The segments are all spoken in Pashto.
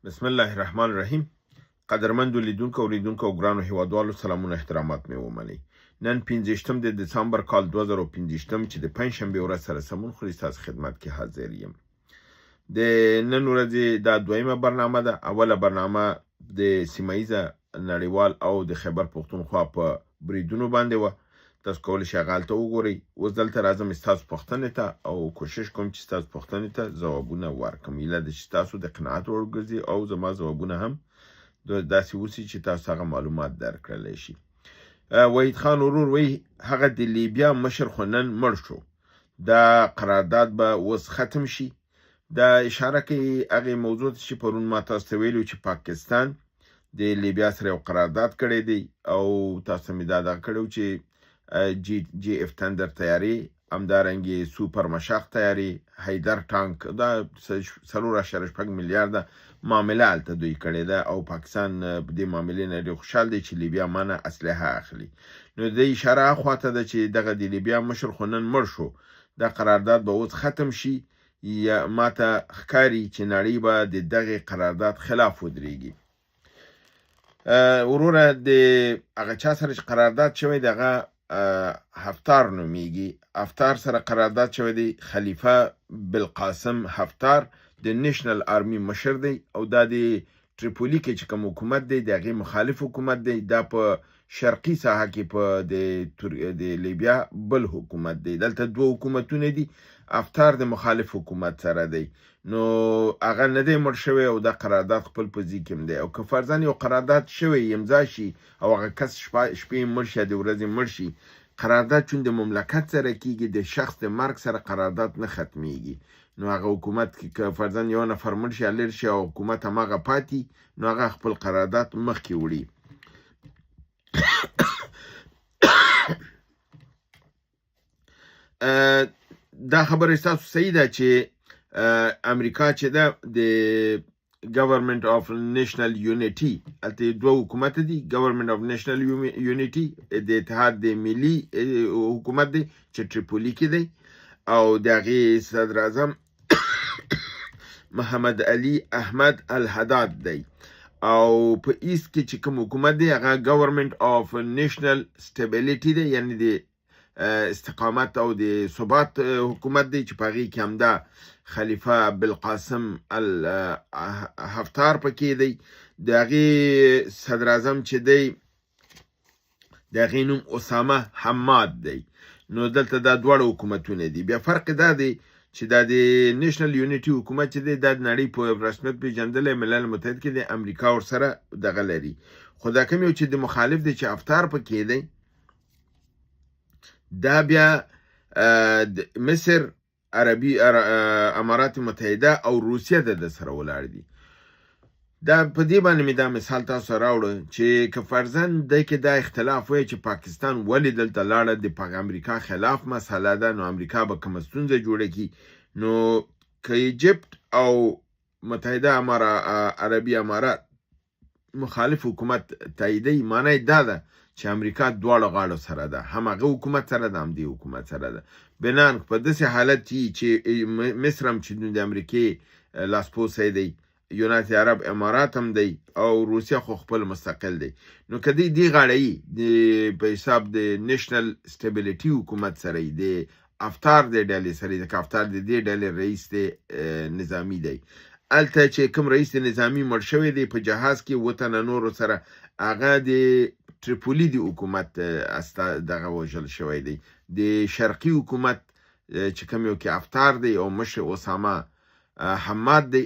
بسم الله الرحمن الرحیم. قدرمندو لیدونکو اوریدونکو ګرانو هیوادوالو سلامونه احترامات مې ومنئ. نن 15 د دسامبر کال 2015 چې د پنځشنبې ورځ سره سمون خوري ستاسو خدمت کې حاضر یم. د نن ورځې دا دویمه برنامه ده. اوله برنامه د سیمایزه نړیوال او د خیبر پښتونخوا په بریدونو باندې و. تاسو کولی شئ هغه هلته وګورئ. اوس دلته راځم ستاسو پوښتنې ته او کوشش کوم چې ستاسو پوښتنې ته ځوابونه ورکړم. هیله ده چې ستاسو د قناعت وړ وګرځي او زما ځوابونه هم داسې اوسي چې تاسو هغه معلومات درکړلی شي. وحید خان ورور وایي هغه د لیبیا مشر خو نن مړ شو. دا قرارداد به اوس ختم شي. دا اشاره کوي هغې موضوع ته چې پرون ما تاسو ته ویلي چې پاکستان د لیبیا سره یو قرارداد کړی دی او تاسو مې دا دغه کړی چې جی اف تندر تیارې، همدارنګې سوپر مشاق تیارې، حیدر ټانک، دا 4.6 میلیارده معامله هلته دوی کړې ده او پاکستان په دې معاملې نه ډېر خوشحال دی چې لیبیا مانه اسلحه اخلي. نو د اشاره هخواته ده چې دغه د لیبیا مشر خو نن مړ شو. دا قرارداد به اوس ختم شي. یا ماته ښکاري چې نړۍ به د دغې قرارداد خلاف ودرېږي. وروره د هغه چا سره چې قرارداد شوی دی هغه حفتار نومیږي. حفتار سره قرارداد شوی دی. خلیفه بالقاسم حفتار د نیشنل آرمی مشر دی او دا د تریپولی کې چې کوم حکومت دی د هغې مخالف حکومت دی. دا په شرقي ساحه کې په د لیبیا بل حکومت دی. دلته دوه حکومتونه دي. حفتار د مخالف حکومت سره دی. نو هغه نه دی مړ شوی او دا قرارداد خپل په ځای کې دی. او که فرضاً یو قرارداد شوی امضا شي او هغه کس شپې مړ شي د ورځې مړ شي، قرارداد چون د مملکت سره کیږي د شخص د مرګ سره قرارداد نه ختمیږي. نو هغه حکومت کې که فرضاً یو نفر مړ شي لرې شي او حکومت هماغه پاتې، نو هغه خپل قرارداد مخکې وړي. دا خبره ستاسو صحیح ده چې امریکا چې ده د ګورنمنت آف نیشنل یونیټي، هلته دوه حکومت دي. ګورنمنت آف نیشنل یونیټي د اتحاد د ملي حکومت دی چې تریپولی کې دی او د هغې صدر اعظم محمد علي احمد الحداد دی. او په ایست کې چې کوم حکومت دی هغه ګورنمنت آف نیشنل سټیبلیټي دی، یعنی د استقامت او د ثبات حکومت دی چې په هغې کې همدا خلیفه بالقاسم حفتار پکې دی. د هغې صدر اعظم چې دی د هغې نوم اسامه حماد دی. نو دلته دا دواړه حکومتونه دي. بیا فرق دا دی چې دا د نیشنل یونیټي حکومت چې دی دا د نړۍ په رسمیت پېژندلی ملل متحد کې د امریکا ورسره دغه لري. خو دا کوم یو چې د مخالف دی چې حفتار پکې دی، دا بیا مصر، عربي امارات متحده او روسیه د سره ولاړ دي. دا په دې باندې مې دا مثال تاسو راوړه چې که فرضاً دی کې دا اختلاف وی چې پاکستان ولې دلته لاړه، د امریکا خلاف مسله ده، نو امریکا به کومه ستونزه جوړه کړي. نو که ایجپت او متحده عربي امارات مخالف حکومت تاییدوي، معنی دا ده چې امریکا دواړو غاړو سره ده، هم هغه حکومت سره ده هم دې حکومت سره ده. بنان په داسې حالت چې مصر هم چې د امریکې لاسپوڅی دی، یونایتد عرب امارات هم دی او روسیه خو خپل مستقل دی. نو که دی دې غاړه یي په حساب د نیشنل سټیبلیټي حکومت سره یي، د حفتار د ډلې سره یي، ځکه حفتار د دې ډلې رئیس دی نظامي دی. هلته چې کوم رئیس نظامي مړ شوی دی په جهاز کې 7 تنه نورو سره، هغه د تریپولی د حکومت دغه وژل شوی دی. د شرقي حکومت چې کوم یو کې حفتار دی او مشر اسامه حماد دی،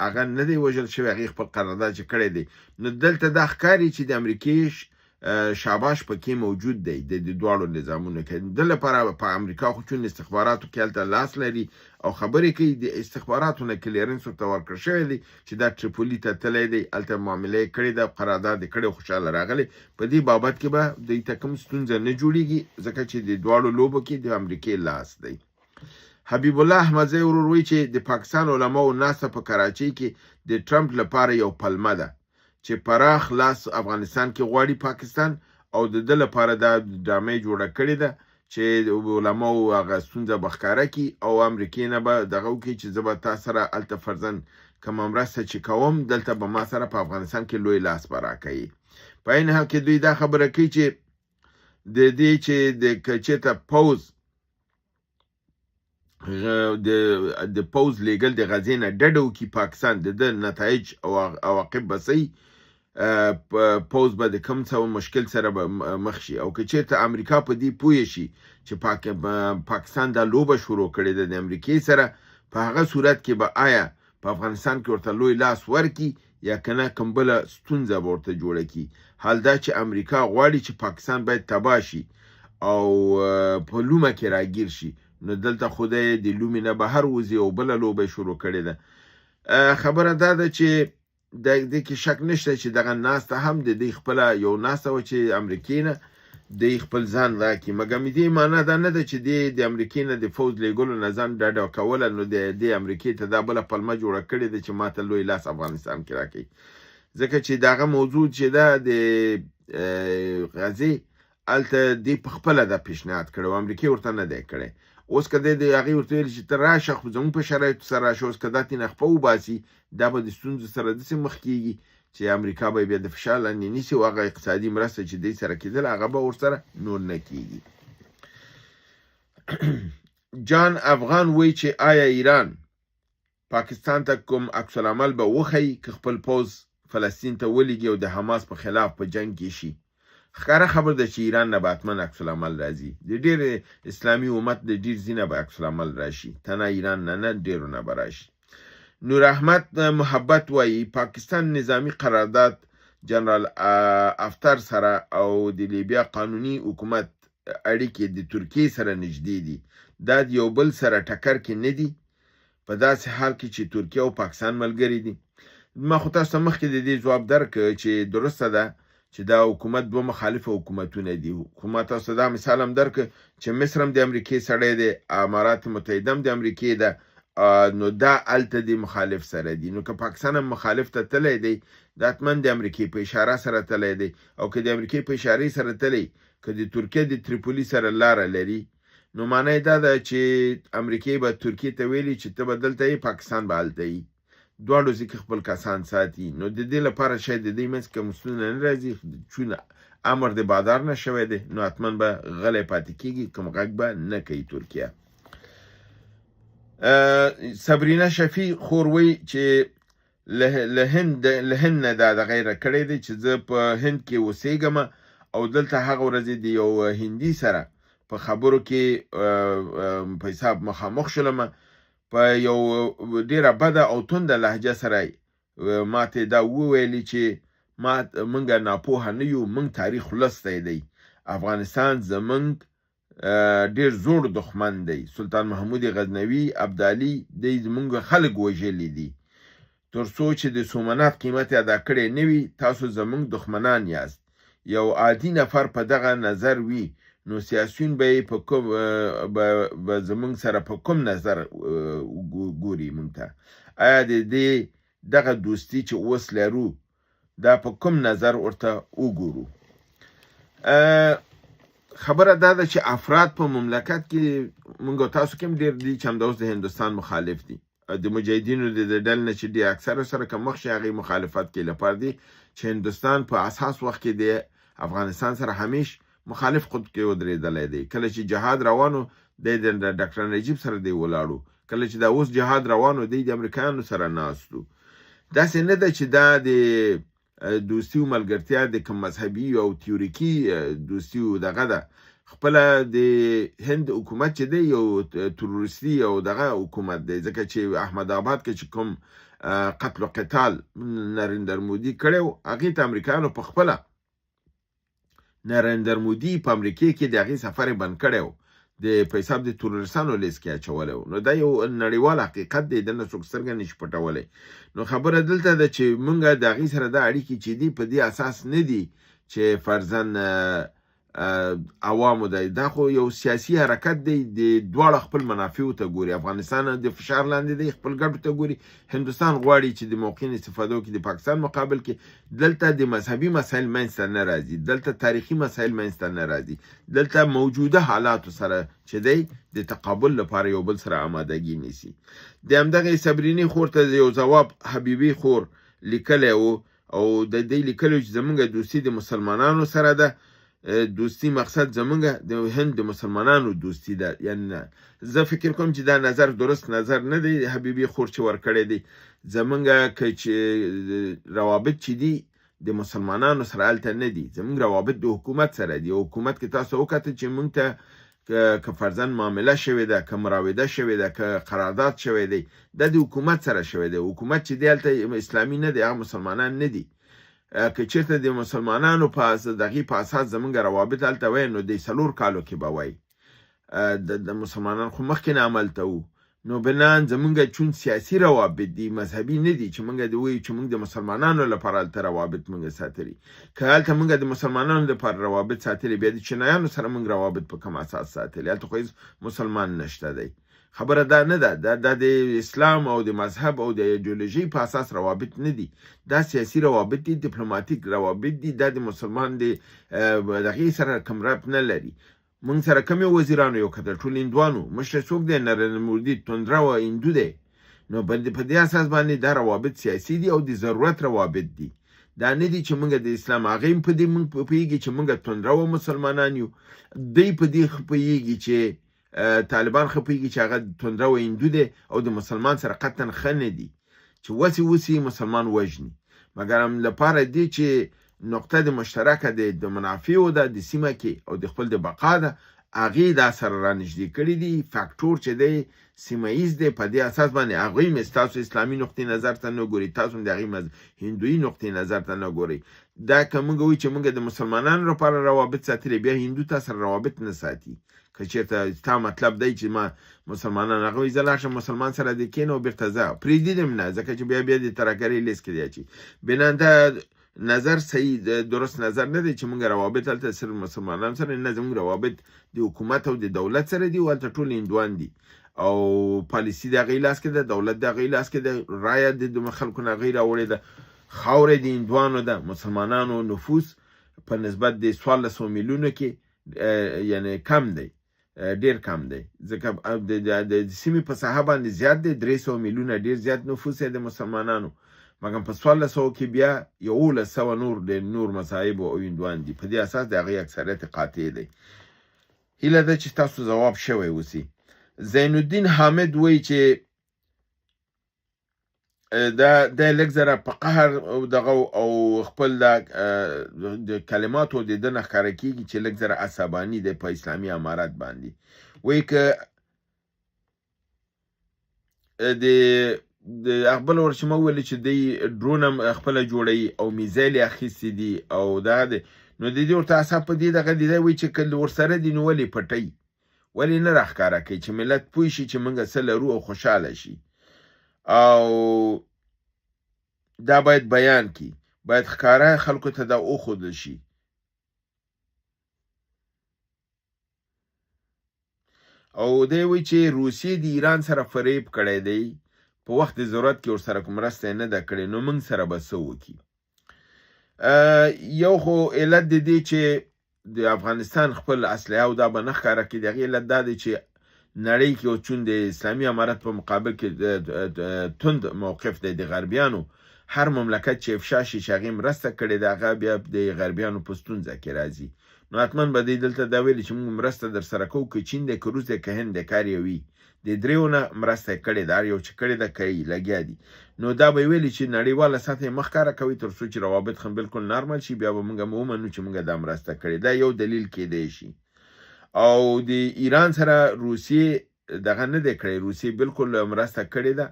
هغه نه دی وژل شوی، هغې خپل قرارداد چې کړی دی. نو دلته دا ښکاري چې د امریکې شاباش پکې موجود دی د دواړو نظامونو کې. د لپاره په امریکا خو چون استخباراتو کې هلته لاس لري او خبرې کوي، د استخباراتو نه کلیرنس ورته ورکړل شوی دی چې دا تریپولي ته تللی دی، هلته معامله یې کړې ده، قرارداد یې کړی، خوشحاله راغلی. په دې بابت کې به دوی ته کوم ستونزه نه جوړېږي ځکه چې د دواړو لوبو کې د امریکې لاس دی. حبیب الله احمدزی ورور وایي چې د پاکستان علماو ناسته په کراچۍ کې د ټرمپ لپاره یو پلمه ده چې پراخ لاس افغانستان کې غواړي پاکستان، او د ده لپاره دا ډرامه جوړه کړې ده چې علماو هغه ستونزه به ښکاره کړي او امریکې نه به دغه وکړي چې زه به تا سره هلته فرضاً کومه مرسته چې کوم دلته به ما سره په افغانستان کې لوی لاس به راکوي. په عین حال کې دوی دا خبره کوي چې د دې چې د چېرته پوځ د پوځ لیږل د غزې نه ډډه وکړي پاکستان، د ده نتایج او عواقب به څه پوځ به د کوم څه مشکل سره به مخ شي. او که چېرته امریکا په دې پوه شي چې پاکستان دا لوبه شروع کړې ده د امریکې سره، په هغه صورت کې به آیا په افغانستان کې ورته لوی لاس ورکړي یا که نه کوم بله ستونزه به ورته جوړه کړي. حال دا چې امریکا غواړي چې پاکستان باید تباه شي او په لومه کې راګیر شي، نو دلته خدای د لومې نه بهر وځي او بله لوبه شروع کړې ده. خبره دا ده چې د دې کې شک نشته چې دغه ناسته هم د دې خپله یو ناسته وه چې امریکې نه د خپل ځان راکړي، مګر دې معنا دا نه ده چې د امریکې نه د فوج لیږلو نه ځان ډډه کوله، نو د امریکې ته دا بله پلمه جوړه کړې ده چې ماته لوی لاس افغانستان کې راکوي. ځکه چې دغه موضوع چې ده د غزې هلته دې په خپله دا پیشنهاد کړی و، امریکې ورته نه دی کړی. اوس که دی د هغې ورته ویل چې ته راشه خو زموږ په شرایطو سره راشه، اوس که دا ترې نخپه وباسي دا به د ستونزو سره داسې مخ کېږي چې امریکا به بیا د فشار لاندې نیسي او هغه اقتصادي مرسته چې دی سره کېدل هغه به ورسره نور نه کېږي. جان افغان وایي چې آیا ایران پاکستان ته کوم عکس العمل به وښیي که خپل پوځ فلسطین ته ولیږي او د حماس په خلاف په جنګ کې شي؟ ښکاره خبر ده چې ایران نه به حتما عکس العمل راځي، د ډېر اسلامي امت د ډېر ځینه به عکس العمل راشي، تنه ایران نه ډېرو نه به راشي. نور احمد محبت وایي پاکستان نظامی قرارداد جنرال افتر سره او د لیبیا قانوني حکومت اړیکې د ترکیې سره نږدې دي، دا د یو بل سره ټکر کې نه دي په داسې حال کې چې ترکیه او پاکستان ملګري دي. ما خو تاسو ته مخکې د دې ځواب درکړ چې درسته ده چې دا حکومت دوه مخالفه حکومتونه دي. حکومت تاسو دا مثال هم درکړ چې مصر هم د امریکې سړی دی، امارات متحده هم د امریکې ده، نو دا هلته د مخالف سره دي. نو که پاکستان هم مخالف ته تللی دی دا حتما د امریکې په اشاره سره تللی دی، او که د امریکې په اشارې سره تللی، که د ترکیې د تریپولي سره لاره لري، نو معنی دا ده چې امریکې به ترکیې ته ویلي چې ته به دلته یې، پاکستان به هلته یي، دواړو ځکه خپل کسان ساتي. نو د دې لپاره شاید د دې منځ کې مستونه نه راځي، چون امر د بادار نه شوی دی، نو حتما به غلی پاتې کېږي، کوم غږ به نه کوي ترکیه. صبرینا شفیع خور وایي چې له هند نه دا دغه یې راکړی دی چې زه په هند کې اوسېږم او دلته هغه ورځې د یو هندي سره په خبرو کې په حساب مخامخ شولم، په یو ډیره بده او تنده لهجه سره ما ته دا وویلي چې موږ ناپوهه نه یو، موږ تاریخ لوستی دی، افغانستان زموږ ډیر زوړ دښمن دی، سلطان محمود غزنوي ابدالي دی زموږ خلک وژلي دي، تر څو چې د سومنات قیمت ادا کړی نه وي تاسو زموږ دښمنان یاست. یو عادي نفر په دغه نظر وي نو سیاسیون به زموږ سره په کوم نظر ګوري موږ ته؟ آیا د دې دغه دوستي چې اوس لرو دا په کوم نظر ورته وګورو؟ خبره دا ده چې افراد په مملکت کې موږ تاسو کې هم ډېر دي چې همدا اوس د هندوستان مخالف دي، د مجاهدینو د ډلې نه چې ډېر اکثره سره که مخ شي هغې مخالفت کې لپاره دي چې هندوستان په اساس وخت کې د افغانستان سره همیش مخالف خود کې ودرېدلی دی. کله چې جهاد روانو دی د ډاکټر نجیب سره دی ولاړو، کله چې دا اوس جهاد روانو دی د امریکایانو سره ناستو. داسې نه ده چې دا د دوستي او ملګرتیا د کوم مذهبي او تیوریکي دوستي او دغه ده، خپله د هند حکومت چې دی یو تروریستي او دغه حکومت دی، ځکه چې احمد آباد کې چې کوم قتل و قتال نریندر مودي کړی و هغې ته امریکایانو په خپله نریندر مودي په امریکې کې د هغې سفر یې بند کړی و، په حساب د تروریستانو لیست کې اچولی و. نو دا یو نړیوال حقیقت دی، دنه څوک سترګه نشي پټولی. نو خبره دلته ده چې موږ د هغې سره دا اړیکې چې دي په دې اساس نه دي چې فرضاً عوامو دی. دا خو یو سیاسي حرکت دی، د دواړه خپل منافعو ته ګوري. افغانستان د فشار لاندې دی، خپل ګټو ته ګوري. هندوستان غواړي چې د موقعین استفاده وکړي د پاکستان مقابل کې. دلته د مذهبي مسایل منځته نه راځي، دلته تاریخي مسایل منځته نه راځي، دلته موجوده حالاتو سره چې دی د تقابل لپاره یو بل سره آمادګي نیسي. د همدغې صبرینې خور ته یو ځواب حبیبي خور لیکلی و، او د دې لیکلو چې زمونږ دوستي د مسلمانانو سره ده. دوستی مقصد زمونږ د هند د مسلمانانو دوستی ده. یعنی زه فکر کوم چې دا نظر درست نظر نه دی حبیبي خور چې ورکړی دی. زمونږ که چې روابط چې دي د مسلمانانو سره هلته نه دي، زمونږ روابط د حکومت سره دي. حکومت کې تاسو وکتل چې مونږ ته که فرضاً معامله شوې ده، که مراوده شوې ده، که قرارداد شوی دی، دا د حکومت سره شوی دی. حکومت چې دی هلته اسلامي نه دی، هغه مسلمانان نه دي. که چېرته د مسلمانانو په دغې په اساس زمونږ روابط هلته وای، نو د 4 کالو کې به وای. د مسلمانان خو مخکې نه هملته وو. نو بنان زمونږ چون سیاسي روابط دي، مذهبي نه دي، چې مونږ د وایو چې مونږ د مسلمانانو لپاره هلته روابط مونږ ساتلي. که هلته مونږ د مسلمانانو لپاره روابط ساتلي، بیا د چینایانو سره مونږ روابط په کوم اساس ساتلي؟ هلته خو هېڅ مسلمان نشته دی. خبره دا نه ده، دا د اسلام او د مذهب او د ایدئولوژي په اساس روابط نه دي. دا سیاسي روابط دي، دیپلوماتیک روابط دي. دا د مسلمان د دغې سره کوم ربط نه لري. مونږ سره کوم وزیرانو یو کتل، ټول هندوانو. مشر څوک دی؟ نریندر مودي تندره و هندو دی. نو په دې اساس باندې دا روابط سیاسي دي او د ضرورت روابط دي. دا نه دي چې مونږ د اسلام هغه په دې مونږ پوهېږي چې مونږ تندره و مسلمانان یو. دوی په دې پوهېږي چې طالبان خپېږي چې هغه تندره و هندو دی او د مسلمان سره قطعا ښه نه دي چې وسې مسلمان وژني، مګر هم لپاره دی چې نقطه د مشترکه د منافعو ده د سیمه کې او د خپل د بقا ده. هغې دا سره رانږدې کړي دي. فاکټور چې دی سیمه ایز دی. په دې اساس باندې هغوی هم ستاسو اسلامي نقطې نظر ته نه ګوري، تاسو هم د هغې هندوي نقطې نظر ته نه ګورئ. دا که موږ وایو چې موږ د مسلمانانو لپاره روابط ساتلي، بیا هندو تا سره روابط نه ساتي. که چېرته ستا مطلب دی چې ما مسلمانان هغه وایي زه لاړ شم مسلمان سره دې کښېنه او بېرته ځه، پرېږدي دې هم نه، ځکه چې بیا د ترهګرۍ لیست کې دی اچوي. بنا دا نظر صحیح درست نظر نه دی چې موږ روابط هلته صرف مسلمانان سره نه، زموږ روابط د حکومت او د دولت سره دي، او هلته ټول هندوان دي او پالیسي د هغې لاس کې ده، دولت د هغې لاس کې ده، رایه د خلکو نه هغې راوړې ده، خاوره د هندوانو ده. مسلمانانو نفوس په نسبت د 1400 میلیونو کې یعنی کم دی، ډیر کم دی، ځکه د سیمې په ساحه باندې زیات دی. 300 میلیونه ډیر زیات نفوس دی د مسلمانانو، مګر په 1400 کې بیا 1100 نور د نور مذاهب او هندوان دي. په دې اساس د هغې اکثریت قاطع دی. هیله ده چې تاسو ځواب شوی اوسي. زین الدین حامد وایي چې دا لږ زره په قهر دغه او خپل د کلماتو د ده نه ښکاره کېږي چې لږ زره عصباني دی په اسلامي امارت باندې. وایي که د بل ور چې ما وویلې چې دی ډرون هم خپله جوړوي او میزایل یې اخیستي دي او دغه دی، نو د دې ورته اصحاب په دې دغه دی وایي چې که ورسره دي نو ولې پټوي، ولې نه راښکاره کوي چې ملت پوه شي چې موږ څه لرو او خوشحاله شي. او دا باید بیان کی، باید ښکاره خلکو ته دا وښودل شي. او دی وایي چې روسیې د ایران سره فریب کړی دی، په وخت د ضرورت کې ورسره کوم مرسته یې نه ده کړې، نو موږ سره به څه وکړي؟ یو خو علت د دې چې د افغانستان خپل اسلحه او دا به نه ښکاره کړي، د هغې علت دا دی چې نړۍ کې چون د اسلامي امارت په مقابل کې تند موقف دی د غربیانو. هر مملکت چې افشا شي چې هغې مرسته کړې ده، هغه بیا د غربیانو په ستونزه کې راځي. نو حتما به دی دلته دا ویلي چې موږ مرسته در سره کوو، که چین دی، که روس دی، که هند دی، کار یې وي. د دریو نه مرسته یې کړې ده، هر یو چې کړې ده کوي، لګیا دي. نو دا به یې ویلي چې نړیواله سطح یې مه ښکاره کوي تر څو چې روابط هم بالکل نارمل شي، بیا به موږ ومنو چې موږ دا مرسته کړې. دا یو دلیل کېدی شي. او د ایران سره روسیې دغه نه دی کړی، روسیې بالکل مرسته کړې ده،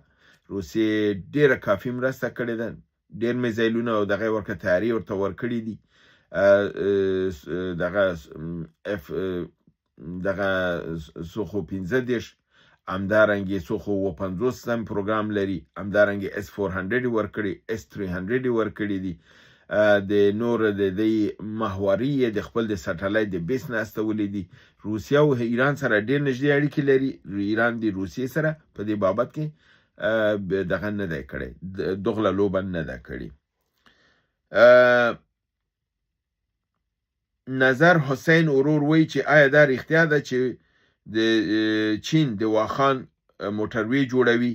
روسیې ډېره کافي مرسته کړې ده، ډېر میزایلونه او دغه ورکه تیاري ورته ورکړي دي. دغه سوخو 15 همدارنګې سوخو 50 هم پروګرام لري، همدارنګې S400 ورکړي، S300 ورکړي دي. د نور د دې محوري د خپل د سټلایټ د بیس نه استولې دي. روسیه او ایران سره ډېر نږدې اړیکې لري. ایران د روسیې سره په دې بابت کې دغه نه دی کړی، دغله لوبه نه ده کړې. نظر حسین ورور وایي چې آیا دا رښتیا ده چې د چین د واخان موټروي جوړوي؟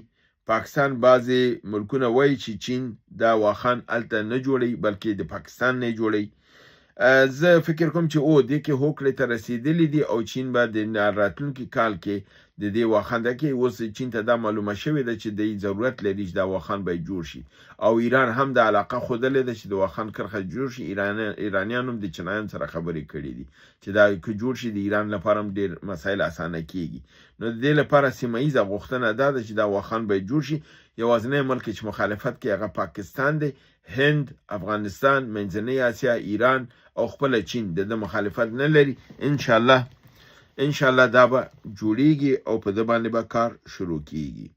پاکستان بعضې ملکونه وایي چې چین دا واخان هلته نه جوړوي بلکې د پاکستان نه جوړوي. زه فکر کوم چې دې کې هوکړې ته رسېدلي دي او چین به د راتلونکي کال کې د دې واخان کې اوس چین ته دا معلومه شوې ده چې د ضرورت لري چې دا واخان به جوړ شي او ایران هم د علاقه ښودلې ده چې د واخان کرښه جوړ شي. ایرانیان هم د چینایانو سره خبرې کړي دي چې دا که جوړ شي د ایران لپاره هم ډېر مسایل اسانه کیږي. نو د دې لپاره سیمه ییزه غوښتنه دا ده چې دا واخان به جوړ شي. یوازینی ملک چې مخالفت کوي هغه پاکستان دی، هند، افغانستان، منځنۍ اسیا، ایران او خپله چین د مخالفت نه لري. انشاءالله دا به جوړیږي او په ده باندې به کار شروع کیږي.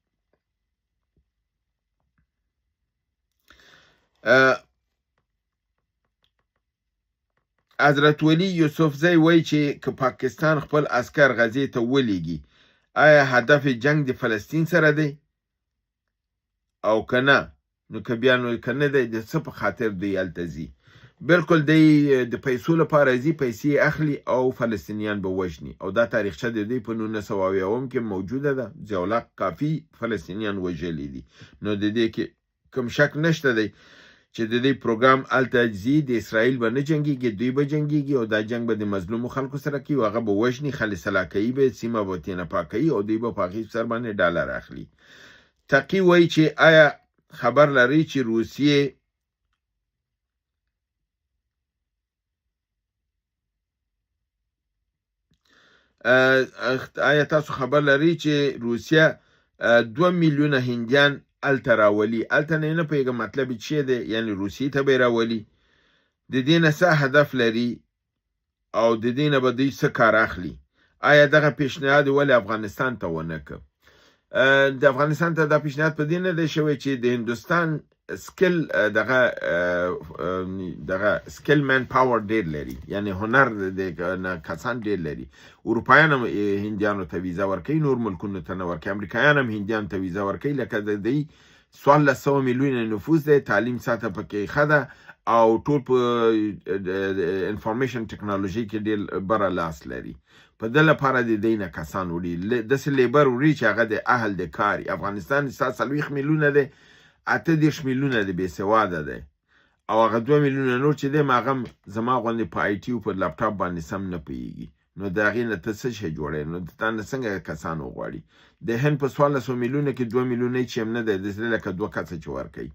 حضرت ولی یوسفزی وایي چې که پاکستان خپل عسکر غزې ته ولیږي آیا هدف جنگ د فلسطین سره دی او که نه؟ نو که بیا نو که نه دی د څه په خاطر دی هلته ځي؟ بلکل دی د پیسو لپاره ځي، پیسې اخلي او فلسطینیان به وژني او دا تاریخچه د دوی په 1970 کې موجوده ده. ضیاءالله کافي فلسطینیان وژلي دي. نو د دې کې کوم شک نشته دی چې د دې پروګرام هلته ځي. د اسرائیل به نه جنګېږي، دوی به جنګېږي او دا جنګ به د مظلومو خلکو سره کوي، هغه به وژني، خالص کوي به، سیمه به تېنه پاکوي او دوی به په هغې سر باندې ډالر اخلي. تقي وایي چې آیا خبر لرئ چې روسیې آیا تاسو خبر لرئ چې روسیه 2 میلیونه هندیان هلته راولي؟ هلته نه پوهېږم مطلب یې څه دی، یعنې روسیې ته به یې راولي. د دې نه څه هدف لري او د دې نه به دوی څه کار اخلي؟ آیا دغه پیشنهاد ولې افغانستان ته ونه کړ؟ د افغانستان ته دا پیشنهاد په دې نه دی شوی چې د هندوستان سکل دغه سکل مین پاور ډېر لري، یعنی هنر د کسان ډېر لري. اروپایان هم هندیانو ته ویزه ورکوي، نور ملکونو ته نه ورکوي. امریکایان هم هندیانو ته ویزه ورکوي، لکه د دوی 1400 میلیونه نفوس دی، تعلیم سطح پکې ښه ده او ټول په انفارمیشن ټکنالوژي کې ډېر بره لاس لري. په ده لپاره د دوی نه کسان وړي، داسې لیبر وړي چې هغه د اهل د کار. افغانستان 40 میلیونه دی، 38 میلیونه د بې سواده دی او هغه 2 میلیونه نور چې دی هغه زما غوندې په آی ټي او په لپټاپ باندې سم نه پوهېږي. نو د هغې نه ته څه شی جوړوې؟ نو تا نه څنګه کسان وغواړي؟ د هند په 1400 میلیونه کې 2 میلیونه چې هم نه دی، داسې لکه 2 کسه چې ورکوي.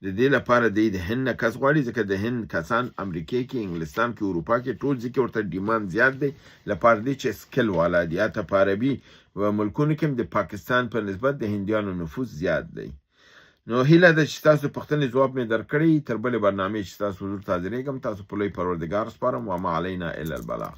د دې لپاره دی د هند نه کس غواړي، ځکه د هند کسان امریکې کې، انګلستان کې، اروپا کې ټول ځای کې ورته ډیماند زیات دی لپاره دی چې سکل والا دي. حتی په عربي ملکونو کې هم د پاکستان په نسبت د هندیانو نفوس زیات دی. نو هیله ده چې تاسو پوښتنې ځواب مې درکړی. تر بلې برنامې چې تاسو حضور ته حاضرېږم، تاسو په لوی پروردګار سپارم. وما علینا الا البلاغ.